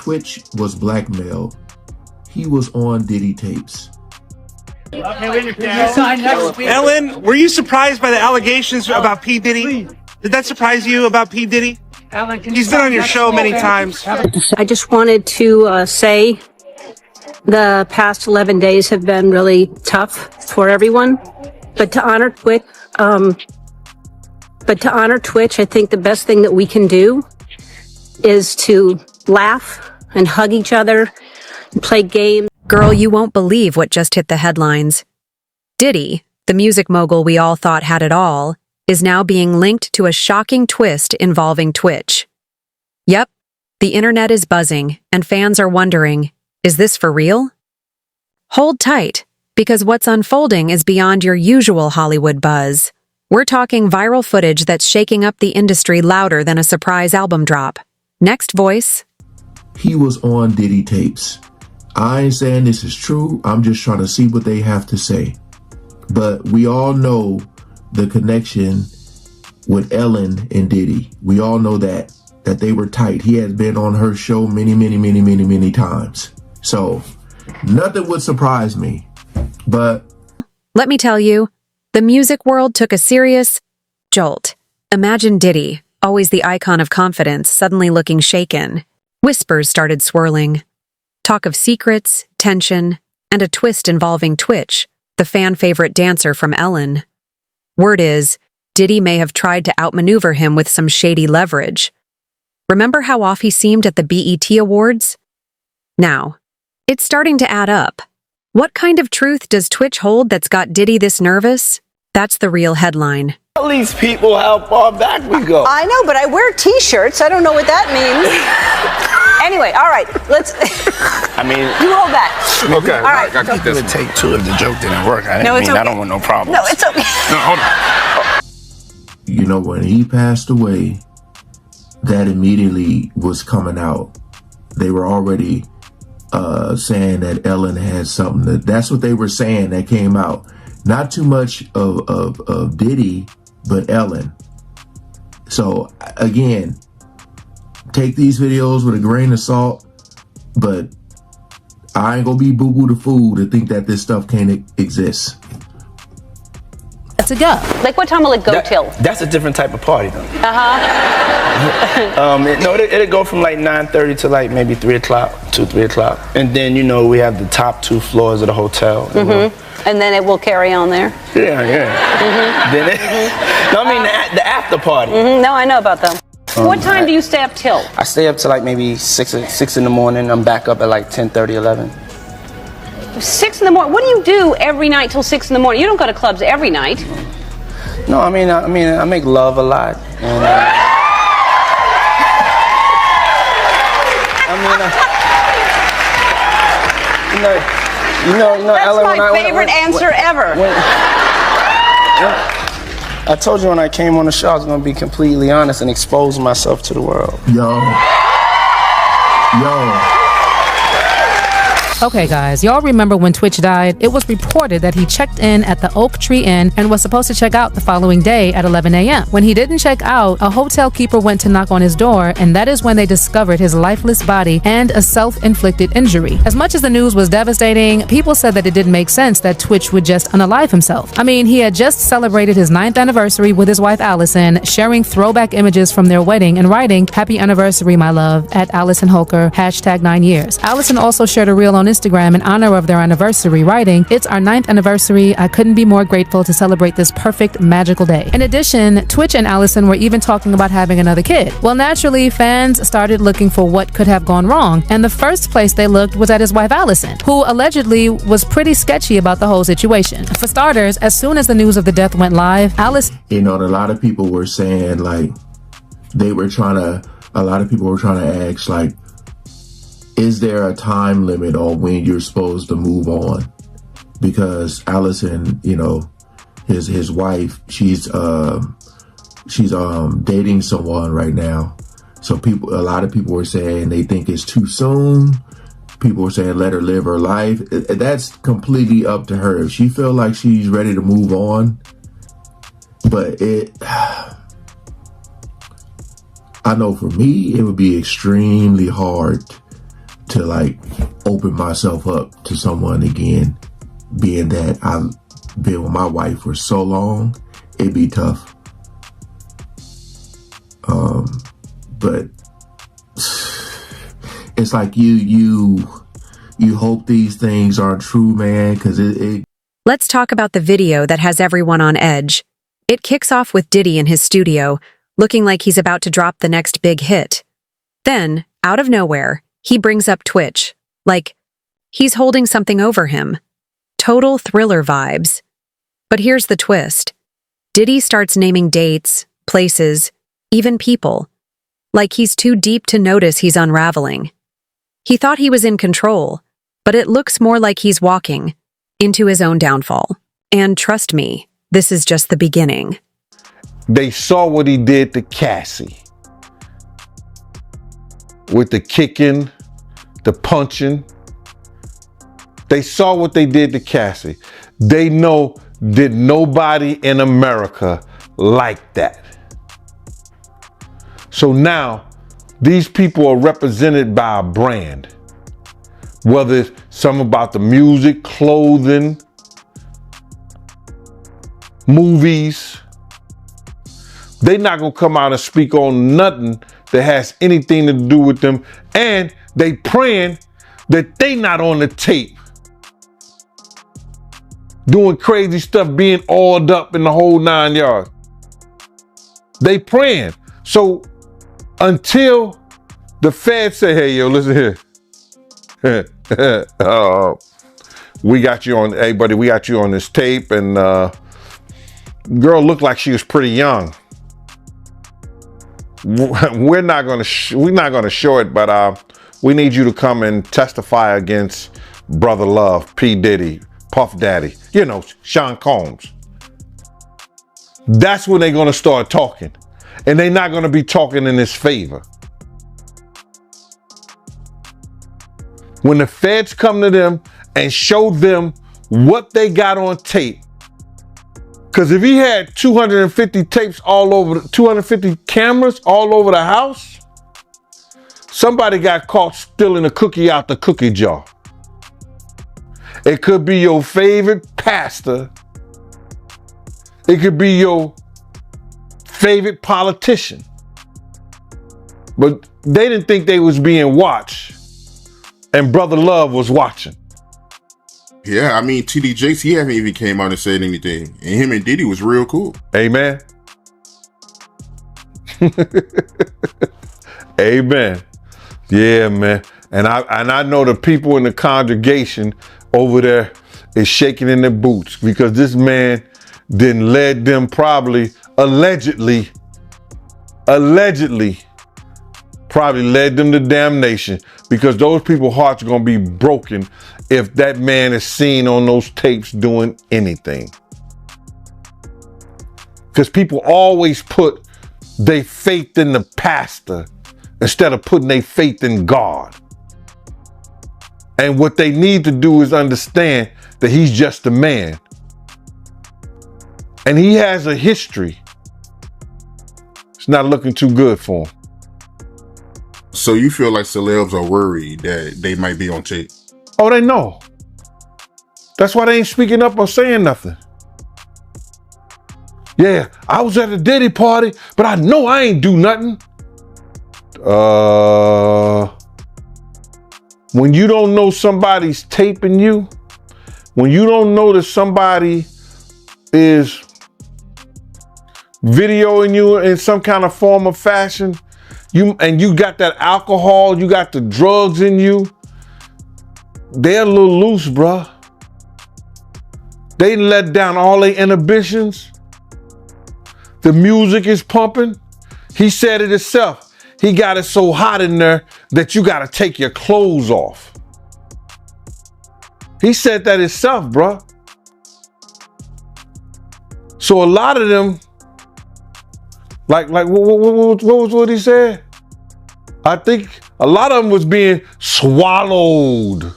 Twitch was blackmailed, he was on Diddy tapes. Ellen, were you surprised by the allegations about P. Diddy? Did that surprise you about P. Diddy? He's been on your show many times. I just wanted to say the past 11 days have been really tough for everyone. But to honor Twitch, I think the best thing that we can do is to laugh and hug each other and play games. Girl, you won't believe what just hit the headlines. Diddy, the music mogul we all thought had it all, is now being linked to a shocking twist involving Twitch. Yep, the internet is buzzing, and fans are wondering, is this for real? Hold tight, because what's unfolding is beyond your usual Hollywood buzz. We're talking viral footage that's shaking up the industry louder than a surprise album drop. Next voice. He was on Diddy tapes. I ain't saying this is true. I'm just trying to see what they have to say. But we all know the connection with Ellen and Diddy. We all know that they were tight. He has been on her show many times. So nothing would surprise me. But let me tell you, the music world took a serious jolt. Imagine Diddy, always the icon of confidence, suddenly looking shaken. Whispers started swirling. Talk of secrets, tension, and a twist involving Twitch, the fan-favorite dancer from Ellen. Word is, Diddy may have tried to outmaneuver him with some shady leverage. Remember how off he seemed at the BET Awards? Now, it's starting to add up. What kind of truth does Twitch hold that's got Diddy this nervous? That's the real headline. Tell these people how far back we go. I know, but I wear t-shirts. I don't know what that means. Anyway, all right, let's... I mean... You hold that. Okay, all right. I keep this. Take two if the joke didn't work. I don't want no problems. No, it's okay. No, hold on. you know, when he passed away, that immediately was coming out. They were already saying that Ellen had something. That's what they were saying that came out. Not too much of Diddy, but Ellen. So again, take these videos with a grain of salt, but I ain't gonna be boo-boo the fool to think that this stuff can't exist. To go. Like what time will it go till? That's a different type of party though. No, it'll go from like 9:30 to like maybe 3 o'clock, 3 o'clock. And then, you know, we have the top 2 floors of the hotel. And then it will carry on there? Yeah. Then no, I mean the after party. No, I know about them. What time do you stay up till? I stay up till like maybe 6 in the morning. I'm back up at like 10:30, 11. 6 in the morning? What do you do every night till 6 in the morning? You don't go to clubs every night. No, I mean, I make love a lot. And, you know, that's Ellen, my favorite answer ever. I told you when I came on the show I was going to be completely honest and expose myself to the world. Yo. Okay guys, y'all remember when Twitch died? It was reported that he checked in at the Oak Tree Inn and was supposed to check out the following day at 11 a.m. When he didn't check out, a hotel keeper went to knock on his door, and that is when they discovered his lifeless body and a self-inflicted injury. As much as the news was devastating, people said that it didn't make sense that Twitch would just unalive himself. I mean, he had just celebrated his 9th anniversary with his wife Allison, sharing throwback images from their wedding and writing, "Happy anniversary, my love," at Allison Holker, #9 years. Allison also shared a reel on Instagram in honor of their anniversary, writing, "It's our 9th anniversary. I couldn't be more grateful to celebrate this perfect, magical day." In addition, Twitch and Allison were even talking about having another kid. Well, naturally, fans started looking for what could have gone wrong, and the first place they looked was at his wife Allison, who allegedly was pretty sketchy about the whole situation. For starters, as soon as the news of the death went live, Allison... You know, a lot of people were saying, like, a lot of people were trying to ask, like, is there a time limit on when you're supposed to move on? Because Allison, you know, his wife, she's dating someone right now. So a lot of people were saying they think it's too soon. People were saying let her live her life. That's completely up to her. If she feel like she's ready to move on, but I know for me, it would be extremely hard to like open myself up to someone again, being that I've been with my wife for so long. It'd be tough. But it's like you hope these things aren't true, man, because it Let's talk about the video that has everyone on edge. It kicks off with Diddy in his studio, looking like he's about to drop the next big hit. Then, out of nowhere, he brings up Twitch, like he's holding something over him. Total Thriller vibes. But here's the twist. Diddy starts naming dates, places, even people, like he's too deep to notice he's unraveling. He thought he was in control, but it looks more like he's walking into his own downfall. And trust me, this is just the beginning. They saw what he did to Cassie. With the kicking, the punching. They saw what they did to Cassie. They know that nobody in America liked that. So now, these people are represented by a brand. Whether it's something about the music, clothing, movies. They're not gonna come out and speak on nothing that has anything to do with them. And they praying that they not on the tape doing crazy stuff, being oiled up in the whole 9 yards. They praying. So until the feds say, hey, yo, listen here. We got you on, hey buddy, we got you on this tape, and girl looked like she was pretty young. We're not gonna show it, but we need you to come and testify against Brother Love, P. Diddy, Puff Daddy, you know, Sean Combs. That's when they're gonna start talking, and they're not gonna be talking in his favor. When the feds come to them and show them what they got on tape, because if he had 250 tapes all over, 250 cameras all over the house, somebody got caught stealing a cookie out the cookie jar. It could be your favorite pastor. It could be your favorite politician. But they didn't think they was being watched. And Brother Love was watching. Yeah, I mean, TD Jakes, he haven't even came out and said anything. And him and Diddy was real cool. Amen. Amen. Yeah, man. And I know the people in the congregation over there is shaking in their boots because this man didn't led them probably, allegedly probably led them to damnation, because those people's hearts are going to be broken if that man is seen on those tapes doing anything. Because people always put their faith in the pastor instead of putting their faith in God. And what they need to do is understand that he's just a man. And he has a history. It's not looking too good for him. So you feel like celebs are worried that they might be on tape? Oh, they know. That's why they ain't speaking up or saying nothing. Yeah, I was at a Diddy party, but I know I ain't do nothing. When you don't know somebody's taping you, when you don't know that somebody is videoing you in some kind of form or fashion, you got that alcohol, you got the drugs in you, they're a little loose, bruh. They let down all their inhibitions. The music is pumping. He said it himself. He got it so hot in there that you got to take your clothes off. He said that himself, bruh. So a lot of them, like what he said? I think a lot of them was being swallowed.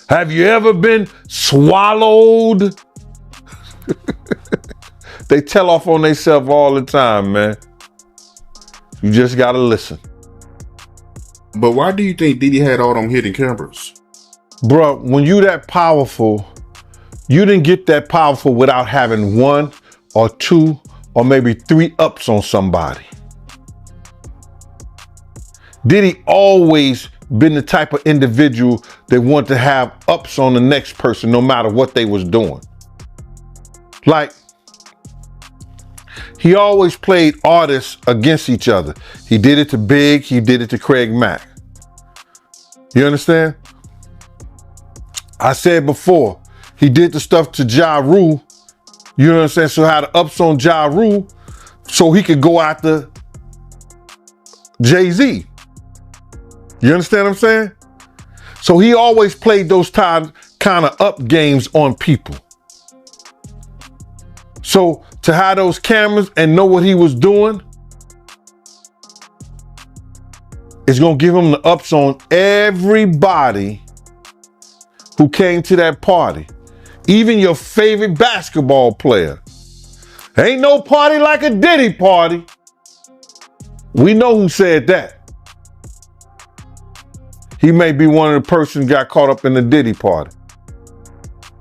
Have you ever been swallowed? They tell off on themselves all the time, man. You just gotta listen. But why do you think Diddy had all them hidden cameras? Bruh, when you that powerful, you didn't get that powerful without having 1 or 2 or maybe 3 ups on somebody. Diddy always been the type of individual that want to have ups on the next person no matter what they was doing. Like, he always played artists against each other. He did it to Big, he did it to Craig Mack. You understand? I said before, he did the stuff to Ja Rule. You know what I'm saying? So had the ups on Ja Rule so he could go after Jay-Z. You understand what I'm saying? So he always played those kind of up games on people. So to have those cameras and know what he was doing, it's gonna give him the ups on everybody who came to that party. Even your favorite basketball player. Ain't no party like a Diddy party. We know who said that. He may be one of the persons got caught up in the Diddy party.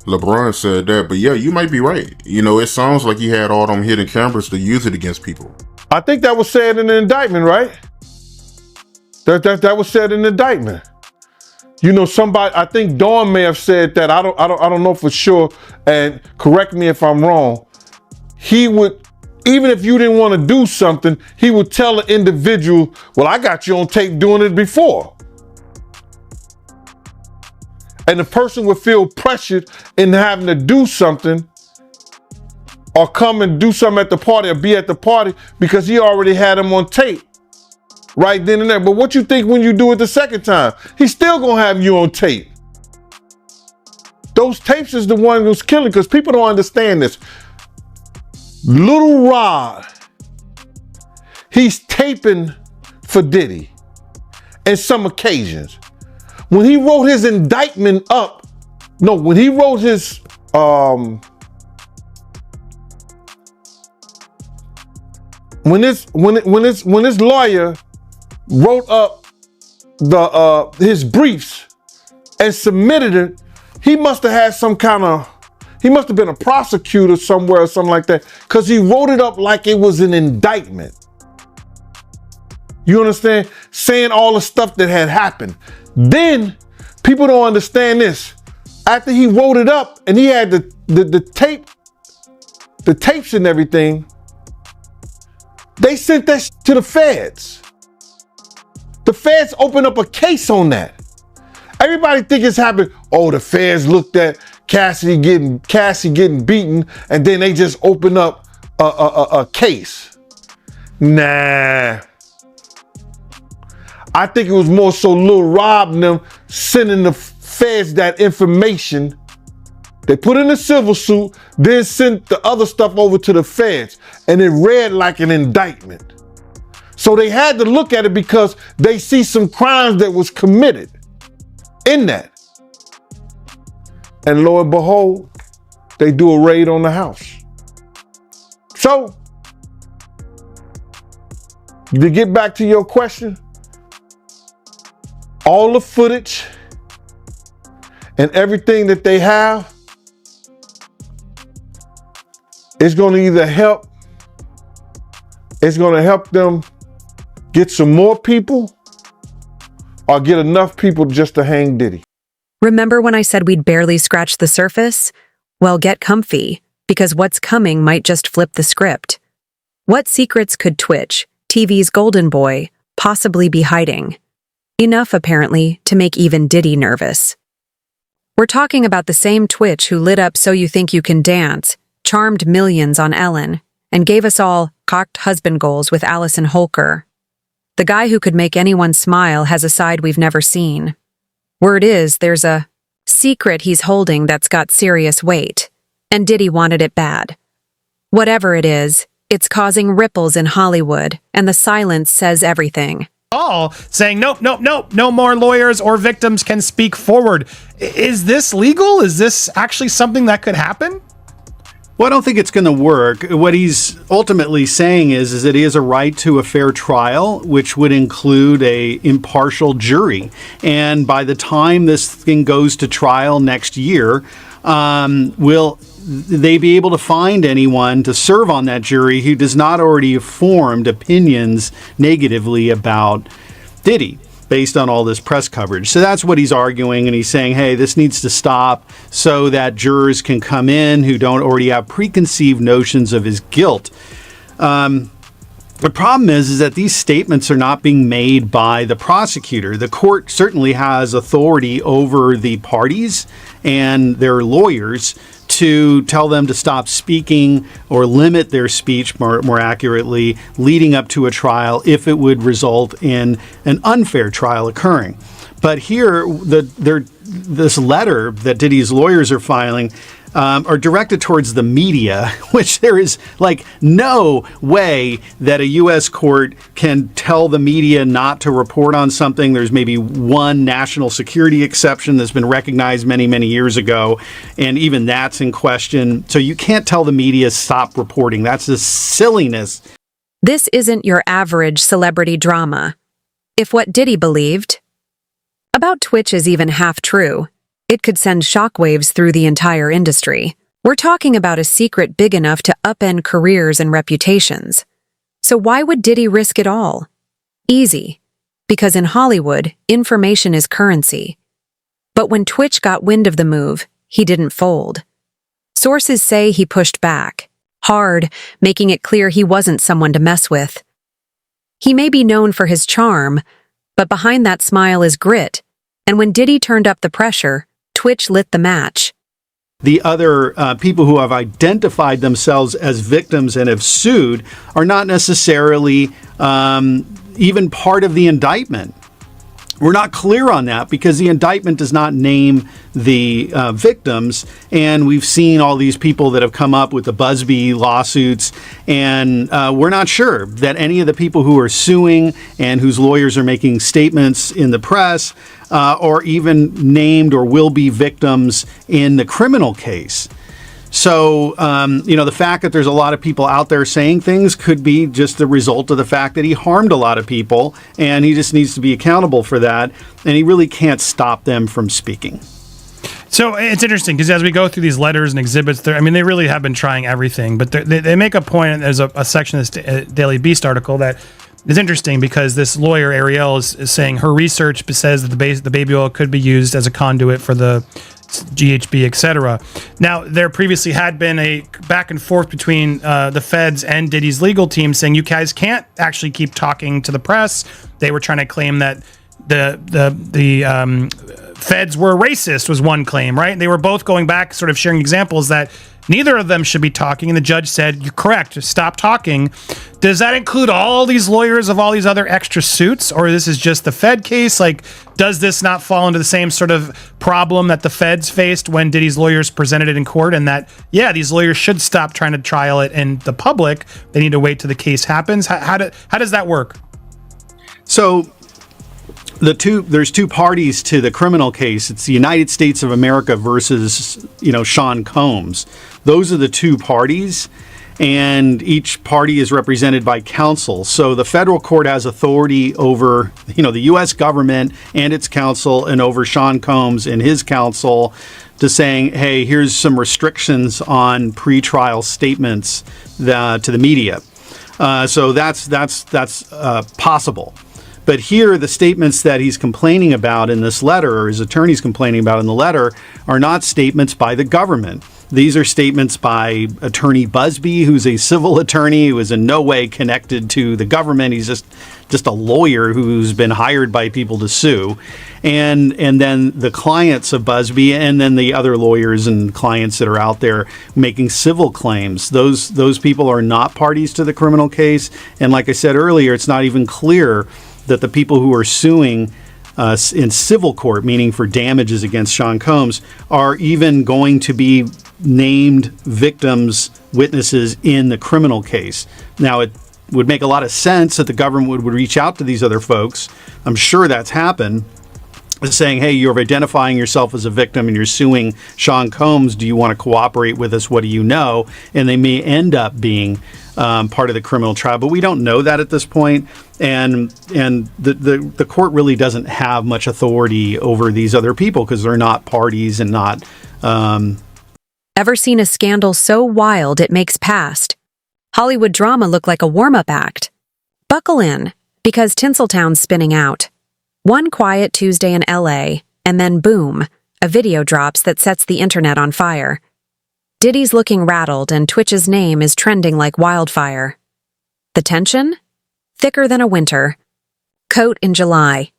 LeBron said that, but yeah, you might be right. You know, it sounds like he had all them hidden cameras to use it against people. I think that was said in the indictment, right? That was said in the indictment. You know, somebody, I think Dawn may have said that. I don't know for sure. And correct me if I'm wrong. He would, even if you didn't want to do something, he would tell an individual, well, I got you on tape doing it before. And the person would feel pressured in having to do something or come and do something at the party or be at the party because he already had him on tape right then and there. But what you think when you do it the second time? He's still gonna have you on tape. Those tapes is the one who's killing, because people don't understand this. Little Rod, he's taping for Diddy in some occasions. When he wrote his indictment up, when he wrote his when his lawyer wrote up his briefs and submitted it, he must have had he must have been a prosecutor somewhere or something like that, because he wrote it up like it was an indictment. You understand? Saying all the stuff that had happened. Then people don't understand this. After he wrote it up and he had the tapes and everything, they sent that to the feds. The feds opened up a case on that. Everybody think it's happened. Oh, the feds looked at Cassie getting beaten, and then they just opened up a case. Nah. I think it was more so Lil Rob and them sending the feds that information. They put in a civil suit, then sent the other stuff over to the feds, and it read like an indictment. So they had to look at it because they see some crimes that was committed in that. And lo and behold, they do a raid on the house. So, to get back to your question, all the footage and everything that they have is going to either help, it's going to help them get some more people or get enough people just to hang Diddy. Remember when I said we'd barely scratched the surface? Well, get comfy, because what's coming might just flip the script. What secrets could Twitch, TV's golden boy, possibly be hiding? Enough, apparently, to make even Diddy nervous. We're talking about the same Twitch who lit up So You Think You Can Dance, charmed millions on Ellen, and gave us all cocked husband goals with Allison Holker. The guy who could make anyone smile has a side we've never seen. Word is, there's a secret he's holding that's got serious weight, and Diddy wanted it bad. Whatever it is, it's causing ripples in Hollywood, and the silence says everything. All saying, nope, no more lawyers or victims can speak forward. Is this legal? Is this actually something that could happen? Well, I don't think it's going to work. What he's ultimately saying is that he has a right to a fair trial, which would include a impartial jury. And by the time this thing goes to trial next year, will they be able to find anyone to serve on that jury who does not already have formed opinions negatively about Diddy, based on all this press coverage? So that's what he's arguing, and he's saying, hey, this needs to stop so that jurors can come in who don't already have preconceived notions of his guilt. The problem is that these statements are not being made by the prosecutor. The court certainly has authority over the parties and their lawyers to tell them to stop speaking or limit their speech, more accurately, leading up to a trial if it would result in an unfair trial occurring. But here, this letter that Diddy's lawyers are filing are directed towards the media, which there is like no way that a U.S. court can tell the media not to report on something. There's maybe one national security exception that's been recognized many, many years ago, and even that's in question. So you can't tell the media stop reporting. That's just silliness. This isn't your average celebrity drama. If what Diddy believed about Twitch is even half true, it could send shockwaves through the entire industry. We're talking about a secret big enough to upend careers and reputations. So why would Diddy risk it all? Easy. Because in Hollywood, information is currency. But when Twitch got wind of the move, he didn't fold. Sources say he pushed back, hard, making it clear he wasn't someone to mess with. He may be known for his charm, but behind that smile is grit. And when Diddy turned up the pressure, Twitch lit the match. The other people who have identified themselves as victims and have sued are not necessarily even part of the indictment. We're not clear on that because the indictment does not name the victims. And we've seen all these people that have come up with the Busby lawsuits. And we're not sure that any of the people who are suing and whose lawyers are making statements in the press or even named or will be victims in the criminal case. So, the fact that there's a lot of people out there saying things could be just the result of the fact that he harmed a lot of people, and he just needs to be accountable for that, and he really can't stop them from speaking. So it's interesting because as we go through these letters and exhibits, they really have been trying everything, but they make a point, and there's a section of this Daily Beast article that is interesting because this lawyer, Ariel, is saying her research says that the baby oil could be used as a conduit for the GHB, etc. Now, there previously had been a back and forth between the feds and Diddy's legal team saying you guys can't actually keep talking to the press. They were trying to claim that the feds were racist was one claim, right? They were both going back, sort of sharing examples that neither of them should be talking, and the judge said, "You're correct, stop talking." Does that include all these lawyers of all these other extra suits, or this is just the Fed case? Like, does this not fall into the same sort of problem that the feds faced when Diddy's lawyers presented it in court, and that, yeah, these lawyers should stop trying to trial it in the public. They need to wait till the case happens. How does that work? So there's two parties to the criminal case. It's the United States of America versus, Sean Combs. Those are the two parties, and each party is represented by counsel. So the federal court has authority over, the U.S. government and its counsel, and over Sean Combs and his counsel, to saying, hey, here's some restrictions on pretrial statements to the media. So that's possible. But here, the statements that he's complaining about in this letter, or his attorney's complaining about in the letter, are not statements by the government. These are statements by Attorney Busby, who's a civil attorney who is in no way connected to the government. He's just a lawyer who's been hired by people to sue. And then the clients of Busby, and then the other lawyers and clients that are out there making civil claims. Those people are not parties to the criminal case. And like I said earlier, it's not even clear that the people who are suing in civil court, meaning for damages against Sean Combs, are even going to be named victims, witnesses in the criminal case. Now, it would make a lot of sense that the government would reach out to these other folks. I'm sure that's happened. saying, hey, you're identifying yourself as a victim and you're suing Sean Combs. Do you want to cooperate with us? What do you know? And they may end up being part of the criminal trial, but we don't know that at this point. And the court really doesn't have much authority over these other people because they're not parties and not. Ever seen a scandal so wild it makes past? Hollywood drama look like a warm-up act. Buckle in, because Tinseltown's spinning out. One quiet Tuesday in LA, and then boom, a video drops that sets the internet on fire. Diddy's looking rattled and Twitch's name is trending like wildfire. The tension? Thicker than a winter. Coat in July.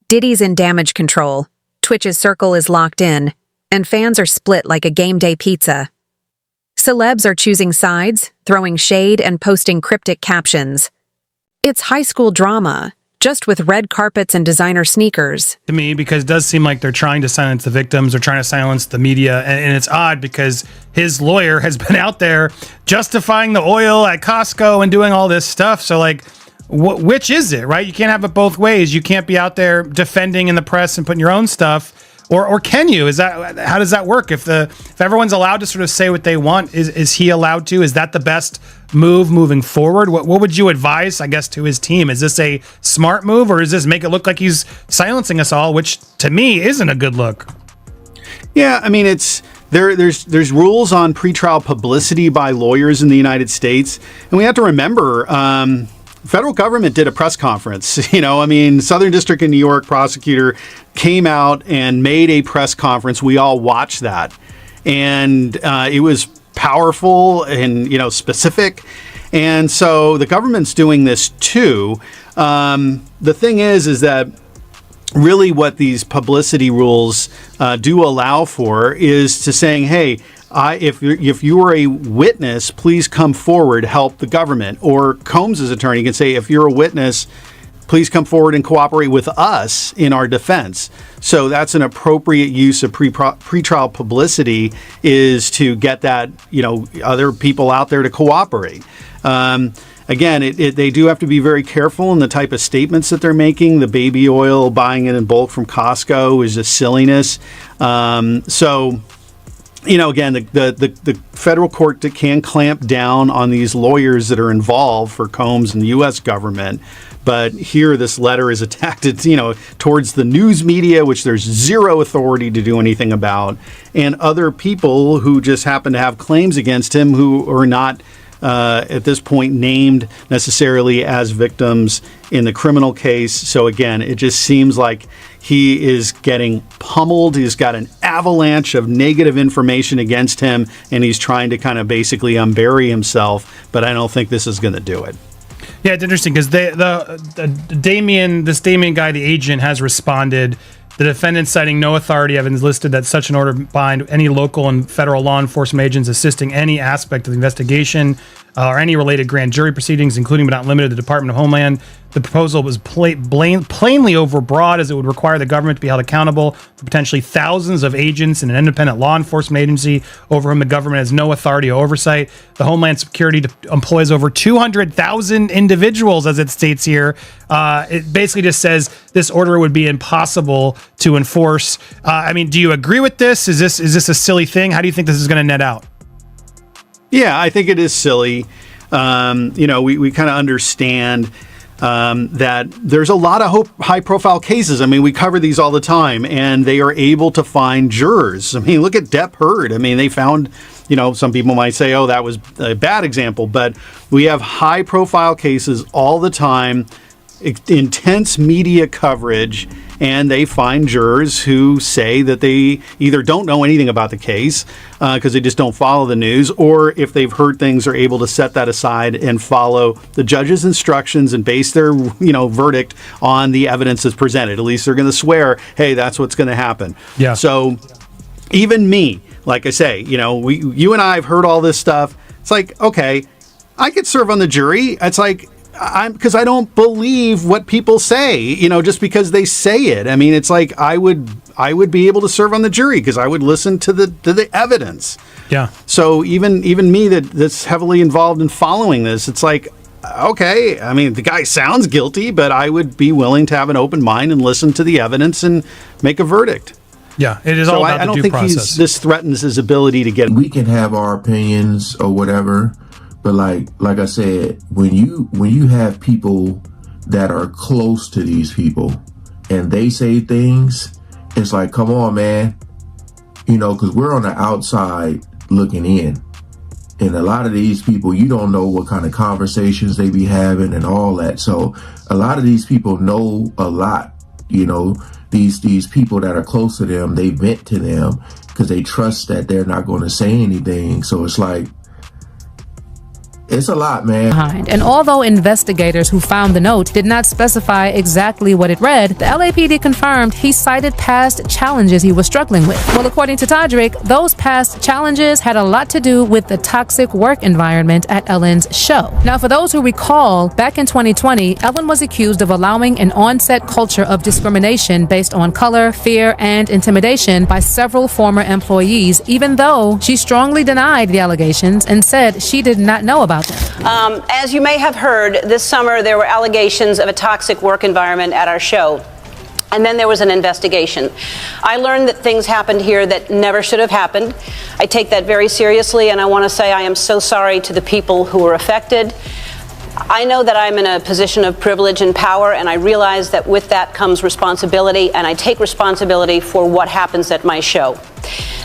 Diddy's in damage control, Twitch's circle is locked in, and fans are split like a game day pizza. Celebs are choosing sides, throwing shade and posting cryptic captions. It's high school drama, just with red carpets and designer sneakers. To me, because it does seem like they're trying to silence the victims, or trying to silence the media, and it's odd because his lawyer has been out there justifying the oil at Costco and doing all this stuff. So like, which is it, right? You can't have it both ways. You can't be out there defending in the press and putting your own stuff. Or can you? How does that work? If everyone's allowed to sort of say what they want, is he allowed to? Is that the best move moving forward? What would you advise, I guess, to his team? Is this a smart move, or does this make it look like he's silencing us all, which to me isn't a good look? Yeah, I mean, there's rules on pretrial publicity by lawyers in the United States, and we have to remember. Federal government did a press conference. Southern District in New York prosecutor came out and made a press conference. We all watched that. And it was powerful and, specific. And so the government's doing this too. The thing is that really what these publicity rules do allow for is to saying, hey, if you are a witness, please come forward, help the government. Or Combs' attorney can say, if you're a witness, please come forward and cooperate with us in our defense. So that's an appropriate use of pretrial publicity, is to get that, other people out there to cooperate. Again, they do have to be very careful in the type of statements that they're making. The baby oil, buying it in bulk from Costco, is just silliness. Again, the federal court can clamp down on these lawyers that are involved for Combs and the U.S. government. But here, this letter is attacked, towards the news media, which there's zero authority to do anything about, and other people who just happen to have claims against him who are not, at this point, named necessarily as victims in the criminal case. So again, it just seems like he is getting pummeled. He's got an avalanche of negative information against him, and he's trying to kind of basically unbury himself. But I don't think this is going to do it. Yeah, it's interesting because this Damien guy, the agent, has responded. The defendant, citing no authority, having listed that such an order bind any local and federal law enforcement agents assisting any aspect of the investigation or any related grand jury proceedings, including but not limited to the Department of Homeland. The proposal was plainly overbroad, as it would require the government to be held accountable for potentially thousands of agents in an independent law enforcement agency over whom the government has no authority or oversight. The Homeland Security employs over 200,000 individuals, as it states here. It basically just says this order would be impossible to enforce. Do you agree with this? Is this a silly thing? How do you think this is going to net out? Yeah, I think it is silly. We kind of understand that there's a lot of high-profile cases. We cover these all the time, and they are able to find jurors. Look at Depp Heard. They found, some people might say, oh, that was a bad example, but we have high-profile cases all the time, intense media coverage, and they find jurors who say that they either don't know anything about the case because they just don't follow the news, or if they've heard things, are able to set that aside and follow the judge's instructions and base their verdict on the evidence that's presented. At least they're going to swear, hey, that's what's going to happen. Yeah. So even me, like I say, you and I have heard all this stuff. It's like, okay, I could serve on the jury. It's like, because I don't believe what people say, just because they say it. It's like I would be able to serve on the jury because I would listen to the evidence. Yeah. So even me that's heavily involved in following this, it's like okay, I mean, the guy sounds guilty, but I would be willing to have an open mind and listen to the evidence and make a verdict. Yeah, it is all about I the don't due think process. this threatens his ability to get. We can have our opinions or whatever, but like I said, when you have people that are close to these people and they say things, it's like, come on, man, you know, because we're on the outside looking in. And a lot of these people, you don't know what kind of conversations they be having and all that. So a lot of these people know a lot, you know, these people that are close to them, they vent to them because they trust that they're not going to say anything. So it's like, it's a lot, man. And although investigators who found the note did not specify exactly what it read, the LAPD confirmed he cited past challenges he was struggling with. Well, according to Todrick, those past challenges had a lot to do with the toxic work environment at Ellen's show. Now, for those who recall, back in 2020, Ellen was accused of allowing an on-set culture of discrimination based on color, fear, and intimidation by several former employees, even though she strongly denied the allegations and said she did not know about them. As you may have heard, this summer there were allegations of a toxic work environment at our show. And then there was an investigation. I learned that things happened here that never should have happened. I take that very seriously, and I want to say I am so sorry to the people who were affected. I know that I'm in a position of privilege and power, and I realize that with that comes responsibility, and I take responsibility for what happens at my show.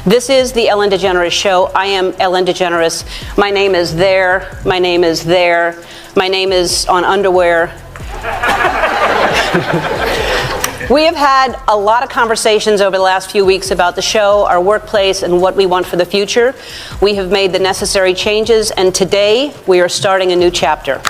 This is the Ellen DeGeneres Show. I am Ellen DeGeneres. My name is there. My name is there. My name is on underwear. We have had a lot of conversations over the last few weeks about the show, our workplace, and what we want for the future. We have made the necessary changes, and today we are starting a new chapter.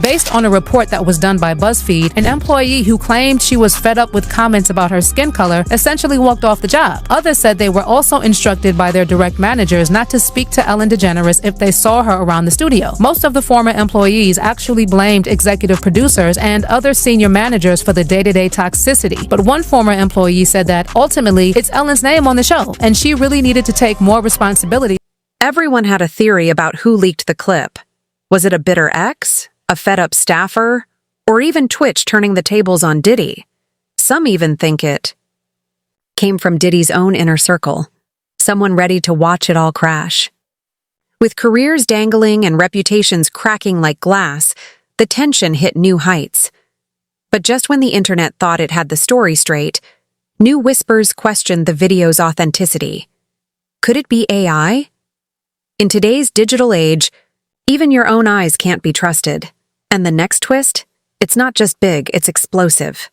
Based on a report that was done by BuzzFeed, an employee who claimed she was fed up with comments about her skin color essentially walked off the job. Others said they were also instructed by their direct managers not to speak to Ellen DeGeneres if they saw her around the studio. Most of the former employees actually blamed executive producers and other senior managers for the day-to-day toxicity. But one former employee said that ultimately it's Ellen's name on the show, and she really needed to take more responsibility. Everyone had a theory about who leaked the clip. Was it a bitter ex? A fed-up staffer, or even Twitch turning the tables on Diddy? Some even think it came from Diddy's own inner circle, someone ready to watch it all crash. With careers dangling and reputations cracking like glass, the tension hit new heights. But just when the internet thought it had the story straight, new whispers questioned the video's authenticity. Could it be AI? In today's digital age, even your own eyes can't be trusted. And the next twist? It's not just big, it's explosive.